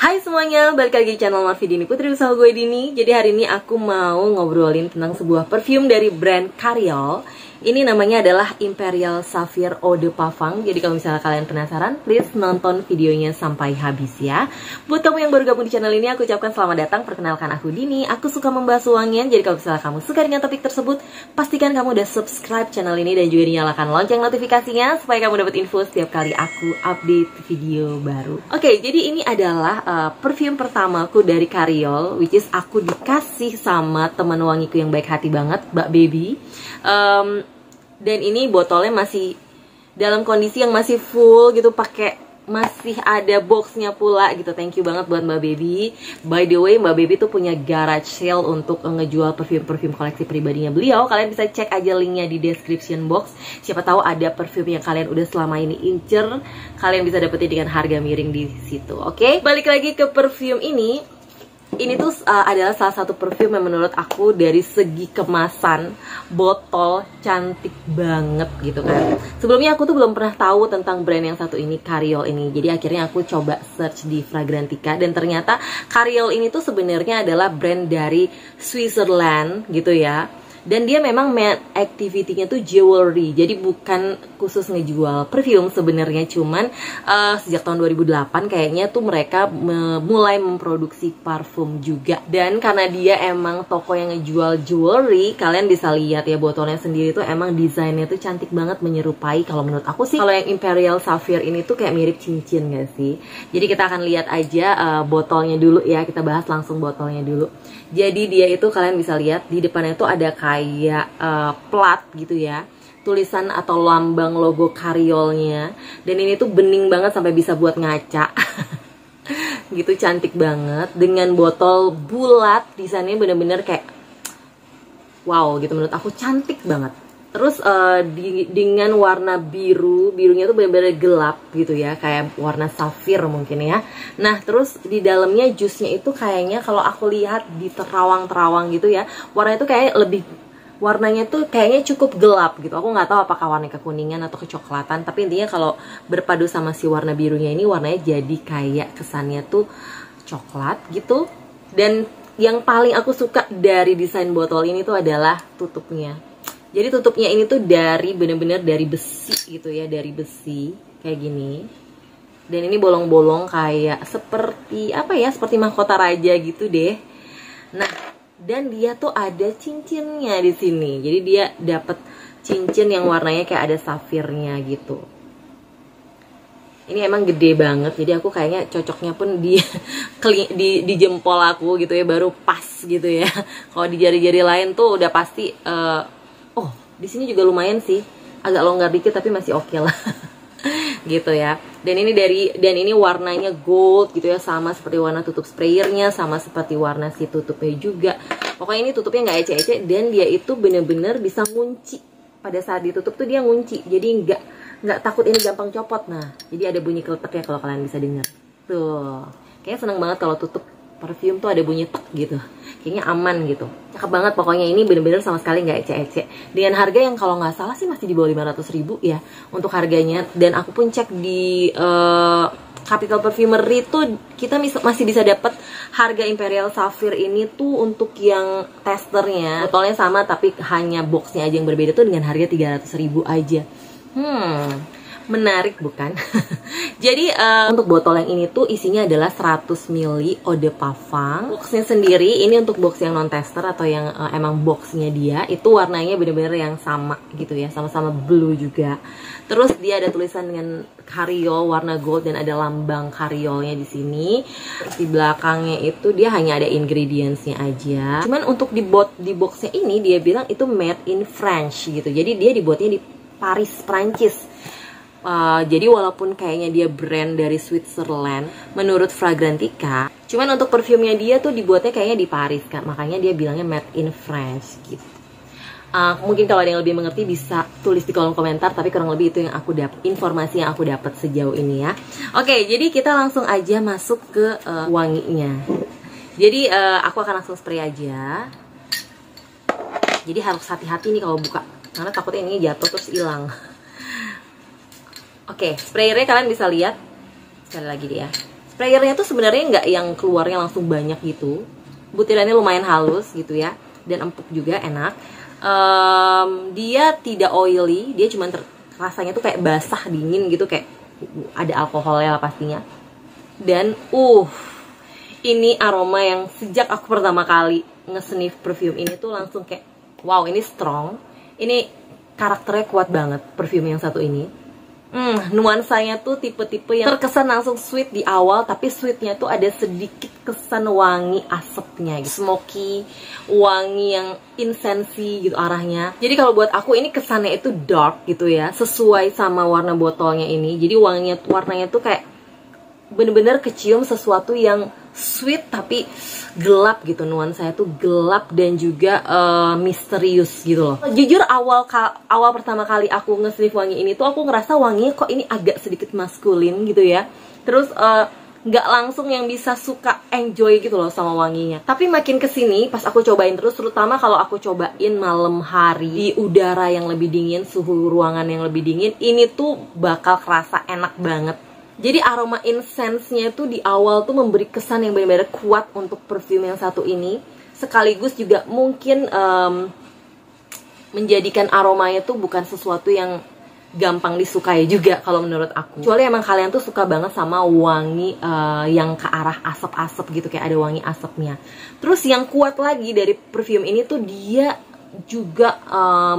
Hai semuanya, balik lagi di channel Marvi Dini Putri bersama gue Dini. Jadi hari ini aku mau ngobrolin tentang sebuah perfume dari brand Cariol. Ini namanya adalah Imperial Sapphire Eau de Parfum. Jadi kalau misalnya kalian penasaran, please nonton videonya sampai habis ya. Buat kamu yang baru gabung di channel ini, aku ucapkan selamat datang. Perkenalkan aku Dini, aku suka membahas wangian. Jadi kalau misalnya kamu suka dengan topik tersebut, pastikan kamu udah subscribe channel ini dan juga dinyalakan lonceng notifikasinya supaya kamu dapat info setiap kali aku update video baru. Oke, jadi ini adalah perfume pertamaku dari Cariol, which is aku dikasih sama teman wangiku yang baik hati banget, Mbak Baby. Dan ini botolnya masih dalam kondisi yang masih full gitu, masih ada boxnya pula gitu. Thank you banget buat Mbak Baby. By the way, Mbak Baby tuh punya garage sale untuk ngejual perfume-perfume koleksi pribadinya beliau. Kalian bisa cek aja linknya di description box. Siapa tahu ada perfume yang kalian udah selama ini incer, kalian bisa dapetin dengan harga miring di situ. Oke, balik lagi ke perfume ini. Ini tuh adalah salah satu perfume yang menurut aku dari segi kemasan botol cantik banget gitu kan. Sebelumnya aku tuh belum pernah tahu tentang brand yang satu ini, Cariol ini. Jadi akhirnya aku coba search di Fragrantica dan ternyata Cariol ini tuh sebenarnya adalah brand dari Switzerland gitu ya. Dan dia memang main activity-nya tuh jewelry. Jadi bukan khusus ngejual perfume sebenarnya, cuman sejak tahun 2008 kayaknya tuh mereka mulai memproduksi parfum juga. Dan karena dia emang toko yang ngejual jewelry, kalian bisa lihat ya botolnya sendiri tuh emang desainnya tuh cantik banget, menyerupai, kalau menurut aku sih, kalau yang Imperial Sapphire ini tuh kayak mirip cincin gak sih? Jadi kita akan lihat aja botolnya dulu ya, kita bahas langsung botolnya dulu. Jadi dia itu kalian bisa lihat di depannya tuh ada kayak plat gitu ya, tulisan atau lambang logo Cariolnya. Dan ini tuh bening banget sampai bisa buat ngaca. Gitu, cantik banget. Dengan botol bulat, desainnya bener-bener kayak wow gitu, menurut aku cantik banget. Terus dengan warna birunya tuh benar-benar gelap gitu ya, kayak warna safir mungkin ya. Nah terus di dalamnya jusnya itu kayaknya kalau aku lihat di terawang-terawang gitu ya, warnanya tuh kayak warnanya tuh kayaknya cukup gelap gitu. Aku nggak tahu apakah warnanya kekuningan atau kecoklatan, tapi intinya kalau berpadu sama si warna birunya ini, warnanya jadi kayak kesannya tuh coklat gitu. Dan yang paling aku suka dari desain botol ini tuh adalah tutupnya. Jadi tutupnya ini tuh bener-bener dari besi gitu ya, dari besi kayak gini. Dan ini bolong-bolong kayak seperti apa ya, seperti mahkota raja gitu deh. Nah, dan dia tuh ada cincinnya di sini. Jadi dia dapet cincin yang warnanya kayak ada safirnya gitu. Ini emang gede banget, jadi aku kayaknya cocoknya pun di jempol aku gitu ya, baru pas gitu ya. Kalau di jari-jari lain tuh udah pasti oh, di sini juga lumayan sih, agak longgar dikit tapi masih oke lah. Gitu ya. Dan ini warnanya gold gitu ya, sama seperti warna tutup sprayernya, sama seperti warna si tutupnya juga. Pokoknya ini tutupnya nggak ece-ece, dan dia itu bener-bener bisa ngunci. Pada saat ditutup tuh dia ngunci, jadi nggak takut ini gampang copot. Nah, jadi ada bunyi keleteknya kalau kalian bisa dengar. Tuh, kayaknya seneng banget kalau tutup perfume tuh ada bunyi tek gitu, kayaknya aman gitu, cakep banget. Pokoknya ini bener-bener sama sekali nggak ece-ece, dengan harga yang kalau nggak salah sih masih di bawah 500.000 ya untuk harganya. Dan aku pun cek di Capital Perfumery tuh kita masih bisa dapat harga Imperial Sapphire ini tuh untuk yang testernya, botolnya sama tapi hanya boxnya aja yang berbeda tuh dengan harga 300.000 aja. Menarik bukan? Jadi untuk botol yang ini tuh isinya adalah 100 ml eau de parfum. Boxnya sendiri ini untuk box yang non tester atau yang emang boxnya dia itu warnanya bener-bener yang sama gitu ya, sama-sama blue juga. Terus dia ada tulisan dengan Cariol warna gold dan ada lambang Cariolnya di sini. Terus di belakangnya itu dia hanya ada ingredientsnya aja. Cuman untuk di boxnya ini dia bilang itu made in France gitu. Jadi dia dibuatnya di Paris, Prancis. Jadi walaupun kayaknya dia brand dari Switzerland menurut Fragrantica, cuman untuk perfumenya dia tuh dibuatnya kayaknya di Paris kan, makanya dia bilangnya made in France gitu. Mungkin kalau ada yang lebih mengerti bisa tulis di kolom komentar, tapi kurang lebih itu yang aku dapat, informasi yang aku dapat sejauh ini ya. Oke, jadi kita langsung aja masuk ke wanginya. Jadi aku akan langsung spray aja. Jadi harus hati-hati nih kalau buka, karena takutnya ini jatuh terus hilang. Oke, sprayernya kalian bisa lihat sekali lagi dia. Sprayernya tuh sebenarnya nggak yang keluarnya langsung banyak gitu, butirannya lumayan halus gitu ya, dan empuk juga, enak. Dia tidak oily, dia cuma rasanya tuh kayak basah dingin gitu, kayak ada alkoholnya lah pastinya. Dan ini aroma yang sejak aku pertama kali nge-sniff perfume ini tuh langsung kayak wow, ini strong, ini karakternya kuat banget perfume yang satu ini. Nuansanya tuh tipe-tipe yang terkesan langsung sweet di awal, tapi sweetnya tuh ada sedikit kesan wangi asapnya gitu. Smoky, wangi yang insensi gitu arahnya. Jadi kalau buat aku ini kesannya itu dark gitu ya, sesuai sama warna botolnya ini. Jadi warnanya tuh kayak bener-bener kecium sesuatu yang sweet tapi gelap gitu, nuansanya tuh gelap dan juga misterius gitu loh. Jujur awal pertama kali aku nge-sniff wangi ini tuh aku ngerasa wanginya kok ini agak sedikit maskulin gitu ya. Terus nggak langsung yang bisa suka enjoy gitu loh sama wanginya. Tapi makin kesini pas aku cobain terus, terutama kalau aku cobain malam hari di udara yang lebih dingin, suhu ruangan yang lebih dingin, ini tuh bakal kerasa enak banget. Jadi aroma incense-nya itu di awal tuh memberi kesan yang benar-benar kuat untuk perfume yang satu ini. Sekaligus juga mungkin menjadikan aromanya tuh bukan sesuatu yang gampang disukai juga kalau menurut aku. Kecuali emang kalian tuh suka banget sama wangi yang ke arah asap-asap gitu, kayak ada wangi asapnya. Terus yang kuat lagi dari perfume ini tuh dia juga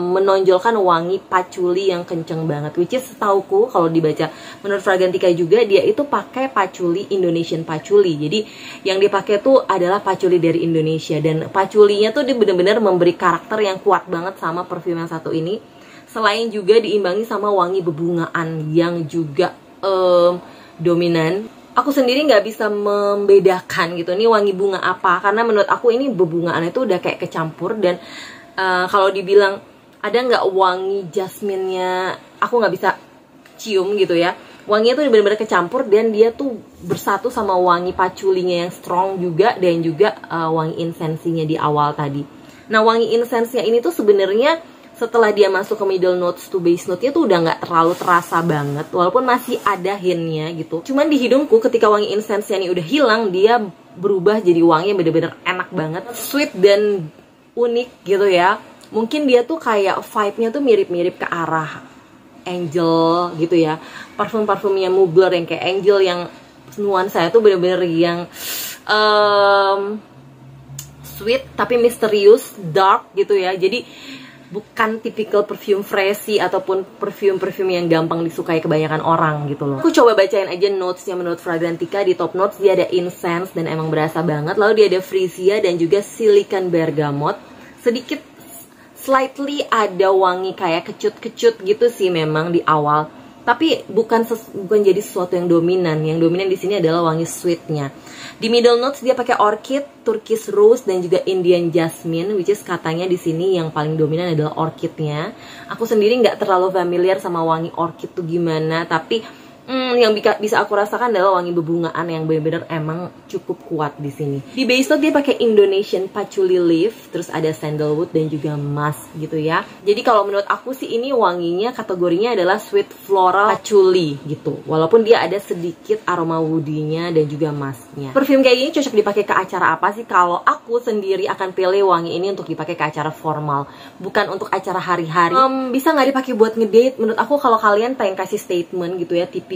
menonjolkan wangi patchouli yang kenceng banget, which is setauku kalau dibaca menurut Fragrantica juga dia itu pakai patchouli, Indonesian patchouli. Jadi yang dipakai tuh adalah patchouli dari Indonesia, dan patchoulinya tuh dia bener-bener memberi karakter yang kuat banget sama perfume yang satu ini. Selain juga diimbangi sama wangi bebungaan yang juga dominan. Aku sendiri nggak bisa membedakan gitu nih wangi bunga apa, karena menurut aku ini bebungaan itu udah kayak kecampur. Dan kalau dibilang ada nggak wangi jasminnya, aku nggak bisa cium gitu ya. Wanginya tuh benar-benar kecampur dan dia tuh bersatu sama wangi patchoulinya yang strong juga, dan juga wangi insensinya di awal tadi. Nah, wangi insensnya ini tuh sebenarnya setelah dia masuk ke middle notes to base note-nya tuh udah nggak terlalu terasa banget, walaupun masih ada hint-nya gitu. Cuman di hidungku ketika wangi insensinya ini udah hilang, dia berubah jadi wangi yang bener-bener enak banget, sweet dan unik gitu ya. Mungkin dia tuh kayak vibe-nya tuh mirip-mirip ke arah Angel gitu ya. Parfum-parfumnya Mugler yang kayak Angel, yang nuansanya tuh bener-bener yang sweet tapi misterius, dark gitu ya. Jadi bukan tipikal perfume freshy ataupun perfume yang gampang disukai kebanyakan orang gitu loh. Aku coba bacain aja notesnya menurut Fragrantica. Di top notes dia ada incense dan emang berasa banget. Lalu dia ada freesia dan juga silicon bergamot. Sedikit slightly ada wangi kayak kecut-kecut gitu sih memang di awal. Tapi bukan jadi sesuatu yang dominan. Yang dominan di sini adalah wangi sweetnya. Di middle notes dia pakai orchid, turquoise rose dan juga Indian jasmine, which is katanya di sini yang paling dominan adalah orchidnya. Aku sendiri nggak terlalu familiar sama wangi orchid tuh gimana, tapi yang bisa aku rasakan adalah wangi bebungaan yang benar-benar emang cukup kuat di sini. Di base note dia pakai Indonesian patchouli leaf, terus ada sandalwood dan juga musk gitu ya. Jadi kalau menurut aku sih ini wanginya kategorinya adalah sweet floral patchouli gitu. Walaupun dia ada sedikit aroma woody-nya dan juga musknya. Perfume kayak gini cocok dipakai ke acara apa sih? Kalau aku sendiri akan pilih wangi ini untuk dipakai ke acara formal, bukan untuk acara hari-hari. Bisa nggak dipakai buat ngedate? Menurut aku kalau kalian pengen kasih statement gitu ya, tipikal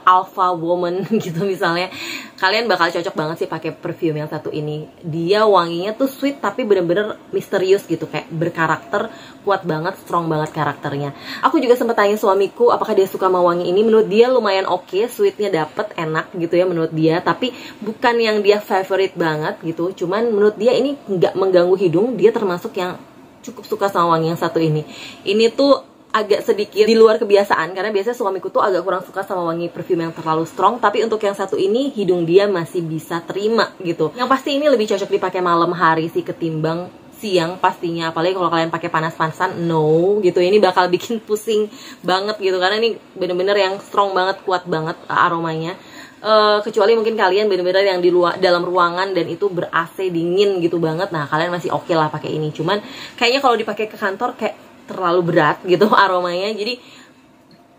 alpha woman gitu misalnya, kalian bakal cocok banget sih pakai perfume yang satu ini. Dia wanginya tuh sweet tapi bener-bener misterius gitu, kayak berkarakter, kuat banget, strong banget karakternya. Aku juga sempat tanya suamiku apakah dia suka sama wangi ini. Menurut dia lumayan oke, sweetnya dapet, enak gitu ya menurut dia, tapi bukan yang dia favorite banget gitu. Cuman menurut dia ini nggak mengganggu hidung, dia termasuk yang cukup suka sama wangi yang satu ini. Ini tuh agak sedikit di luar kebiasaan, karena biasanya suamiku tuh agak kurang suka sama wangi perfume yang terlalu strong. Tapi untuk yang satu ini hidung dia masih bisa terima gitu. Yang pasti ini lebih cocok dipakai malam hari sih ketimbang siang pastinya. Apalagi kalau kalian pakai panas-panasan, no gitu, ini bakal bikin pusing banget gitu, karena ini bener-bener yang strong banget, kuat banget aromanya. Kecuali mungkin kalian bener-bener yang di luar, dalam ruangan dan itu ber AC dingin gitu banget, nah kalian masih oke lah pakai ini. Cuman kayaknya kalau dipakai ke kantor kayak terlalu berat gitu aromanya. Jadi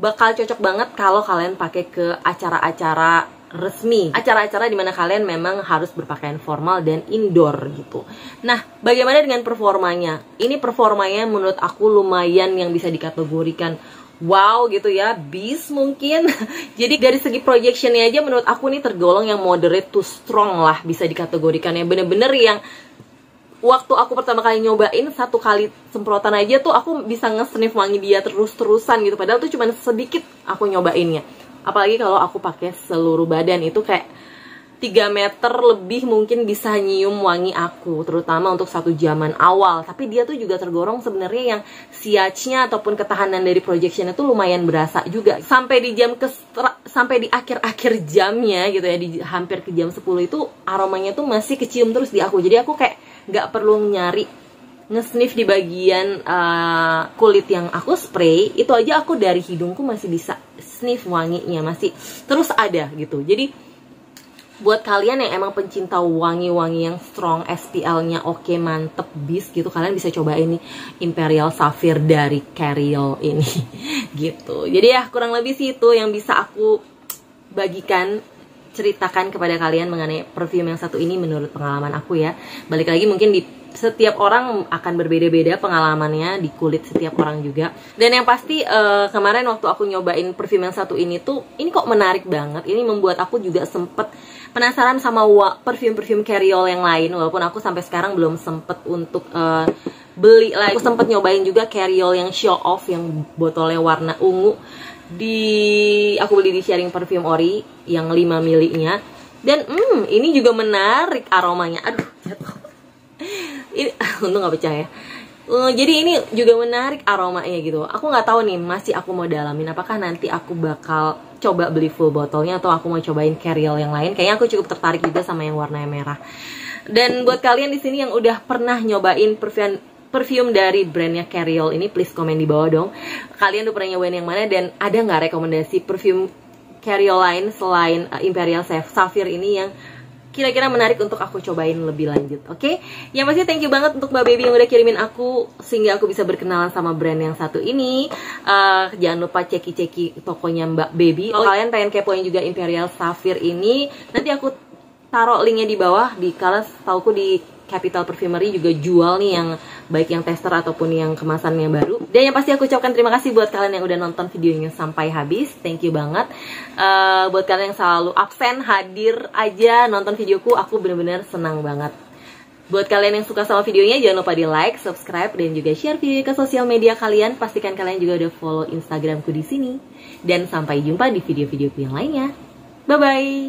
bakal cocok banget kalau kalian pakai ke acara-acara resmi, acara-acara dimana kalian memang harus berpakaian formal dan indoor gitu. Nah, bagaimana dengan performanya? Ini performanya menurut aku lumayan yang bisa dikategorikan wow gitu ya, beast mungkin. Jadi dari segi projectionnya aja menurut aku ini tergolong yang moderate to strong lah, bisa dikategorikan ya. Bener-bener yang waktu aku pertama kali nyobain, 1 kali semprotan aja tuh aku bisa nge-sniff wangi dia terus-terusan gitu. Padahal tuh cuma sedikit aku nyobainnya. Apalagi kalau aku pakai seluruh badan, itu kayak 3 meter lebih mungkin bisa nyium wangi aku, terutama untuk 1 jaman awal. Tapi dia tuh juga tergolong sebenarnya yang siachnya ataupun ketahanan dari projection itu lumayan berasa juga. Sampai di sampai di akhir-akhir jamnya gitu ya, di hampir ke jam 10 itu aromanya tuh masih kecium terus di aku. Jadi aku kayak nggak perlu nyari nge-sniff di bagian kulit yang aku spray, itu aja aku dari hidungku masih bisa sniff wanginya, masih terus ada gitu. Jadi buat kalian yang emang pencinta wangi-wangi yang strong, SPL-nya oke, mantep, beast gitu, kalian bisa coba ini Imperial Sapphire dari Cariol ini gitu. Jadi ya kurang lebih sih itu yang bisa aku bagikan, ceritakan kepada kalian mengenai perfume yang satu ini menurut pengalaman aku ya. Balik lagi mungkin di setiap orang akan berbeda-beda pengalamannya di kulit setiap orang juga. Dan yang pasti kemarin waktu aku nyobain perfume yang satu ini tuh, ini kok menarik banget. Ini membuat aku juga sempet penasaran sama perfume-perfume Cariol yang lain. Walaupun aku sampai sekarang belum sempet untuk beli lagi. Aku sempet nyobain juga Cariol yang show off, yang botolnya warna ungu. Aku beli di Sharing Perfume Ori yang 5 milinya. Dan ini juga menarik aromanya. Aduh, jatuh. Ini untung nggak pecah ya. Jadi ini juga menarik aromanya gitu. Aku nggak tahu nih, masih aku mau dalamin apakah nanti aku bakal coba beli full botolnya atau aku mau cobain Cariol yang lain. Kayaknya aku cukup tertarik juga sama yang warna merah. Dan buat kalian di sini yang udah pernah nyobain perfume dari brandnya Cariol ini, please komen di bawah dong. Kalian udah pernah nyobain yang mana dan ada nggak rekomendasi perfume Cariol lain selain Imperial Sapphire ini yang kira-kira menarik untuk aku cobain lebih lanjut, oke? Yang pasti thank you banget untuk Mbak Baby yang udah kirimin aku sehingga aku bisa berkenalan sama brand yang satu ini. Jangan lupa ceki-ceki tokonya Mbak Baby. Kalau kalian pengen kepoin juga Imperial Sapphire ini, nanti aku taruh linknya di bawah. Karena tauku di Capital Perfumery juga jual nih yang baik yang tester ataupun yang kemasannya baru. Dan yang pasti aku ucapkan terima kasih buat kalian yang udah nonton videonya sampai habis. Thank you banget. Buat kalian yang selalu absen, hadir aja nonton videoku, aku bener-bener senang banget. Buat kalian yang suka sama videonya, jangan lupa di like, subscribe, dan juga share video ke sosial media kalian. Pastikan kalian juga udah follow Instagramku di sini. Dan sampai jumpa di video-videoku yang lainnya. Bye-bye!